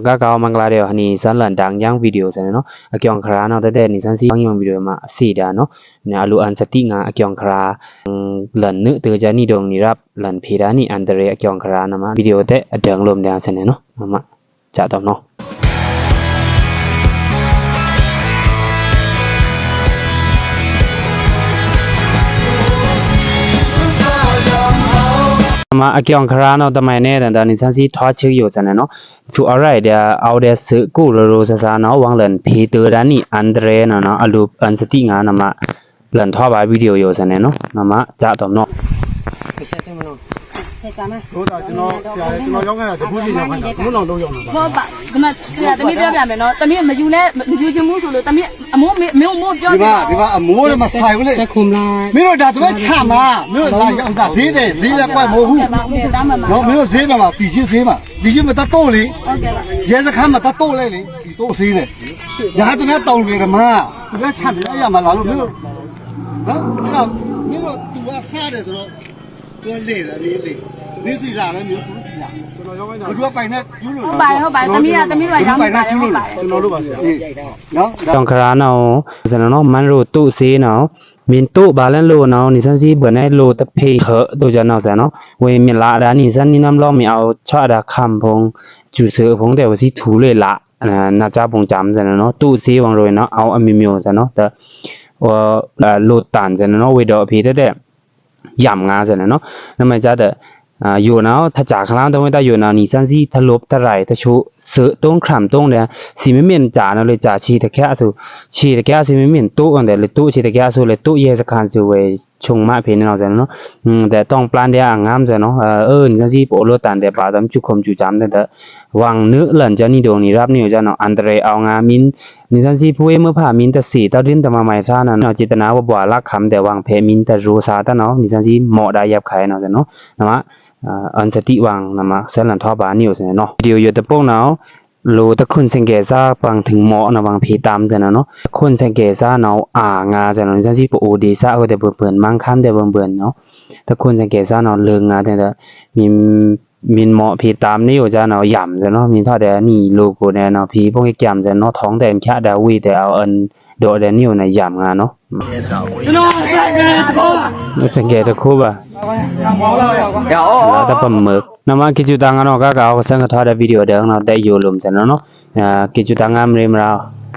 Kakao Mangladeyo hani sanlan dang yang video sana no akyong khara no tade ni san si bang yang video ma asida no na alu an sati nga akyong khara lan nu te jani dong ni rap lan phira ni andre akyong khara na ma video te adang lom dang sana no ma cha tom noมาอเกี่ยงคราเนาะตะไมเน่ตันตานี่ซันซีทอชื่ออยู่ซันเนาะทูออไรเดเอาเดซึกูโรโรซาซาเนาะวังเลินพีเตอร์ดานี่อันเดรเนาะอลูอันสติงานะมาเลินทอบาวิดีโออยู่ซันเนาะนะมาจะตอมเนาะဟုတ်တာကျွန်တော်ရောက်ခဲ့တာတခုစီရောက်ခဲ့တာဘုံအောင်တော့ရောက်နေတာဟုတ်ပါဒီမှာတမီးပြောပြမယ်နော်တမီးမယူနဲ့မယူချင်ဘူးဆိုလို့တမီးအမိုးမိုးပြောပြဒီကအမိုးလည်းမဆိုင်ဘူးလေတက်ခုမလားမင်းတို့ဒါတပည့်ချမှာမင်းတို့လာရောက်တာဈေးတယ်ဈေးလည်းကွက်မဟုတ်ဘူးနော်မင်းတို့ဈေးမှာတီချင်းဈေးမှာတီချင်းမတတ်တော့လေဟုတ်ကဲ့ပါရဲစခန်းမှာတတ်တော့လေဒီတော့ဈေးလေညာတမည့်တောင်းကြတယ်မတပည့်ချတယ်ရမှာလာလို့မင်းတို့နော်မင်းတို့သူကစားတယ်ဆိုတော့သူလေတယ်လေဒီစီလာလည်းမျိုးသူစီလာကျွန်တော်ရောက်နေတာဘယ်သူကပိုင်နဲ့ကျူးလို့ဟုတ်ပါတမီးကရောင်းပိုင်နဲ့ကျူးလို့ကျွန်တော်တို့ပါဆရာနော်จองคราเนาะซันเนาะมันโรตุเซเนาะมินตุบาลันโลเนาะนี่ซันซีเบิ่นให้โลตะเพเถอะตัวจะเนาะซันเนาะเวมิลาดานี่ซันนี่น้ำล้อมมีเอาชอดาคัมพงจูเซอพงแต่ว่าสิถูเลยละน่าจะพงจำซันเนาะตุเซวังโรยเนาะเอาอมิมิโอซันเนาะแต่โลตันซันเนาะเวดอเพแต่ย่ำงาซันเนาะนำมาจะแต่อยู่เนาะถ้าจากข้างล่างตรงนี้ตาอยู่เนาะนี่ซันซีทะลบทะไหลทะชุเสือตรงขำตรงเนี่ยสิไม่เหม็นจ่าเนาะเลยจ่าชีตะแค่สู่ชีตะแค่สิไม่เหม็นตู้กันแต่เลยตู้ชีตะแค่สู่เลยตู้เยสคันสู่เวชงมาเพนเนาะเนาะแต่ต้องปลานเดียงามเนาะนี่ซันซีโปโลตันแต่ปาตำจุคมจุจำแต่วังนึหลันจะนี่ดงนี่รับนี่จะเนาะอันเดรเอางามินนี่ซันซีผู้เมื่อผ่ามินตะสีตะดินตะมาใหม่ซ่าเนาะจิตนาว่าลักคำแต่วังเพมินตะรูซาตะเนาะนี่ซันซีเหมาะได้ยับไขเนาะเนาะนะอันสติวังนะมาเสลันทอบานิวเนาะวิดีโออยู่ตะโปงเนาะโลตะคุณสังเกตซาฟังถึงเหมาะนะวังเพตามเนาะคุณสังเกตซาเนาะงาเนาะจังซี่ปโอดีซาก็แต่เบิ่นมั่งคั่นแต่เบิ่นเนาะตะคุณสังเกตซาเนาะเลิงงาแต่มินเหมาะเพตามนี่อยู่จ้ะเนาะย่ำเนาะมีเท่าใดนี่โลโก้เนาะพีพวกแก่มเนาะท้องแต่แค่ดาวีแต่เอาอันโดดนิวในย่ำงาเนาะสังเกตตะคุบ่แล้วตะปมึกนำมากิจุตังเนาะกะเอาสังกะทอดวิดีโอเด้งเนาะได้อยู่ลมซั่นเนาะกิจุตังงามเรมรา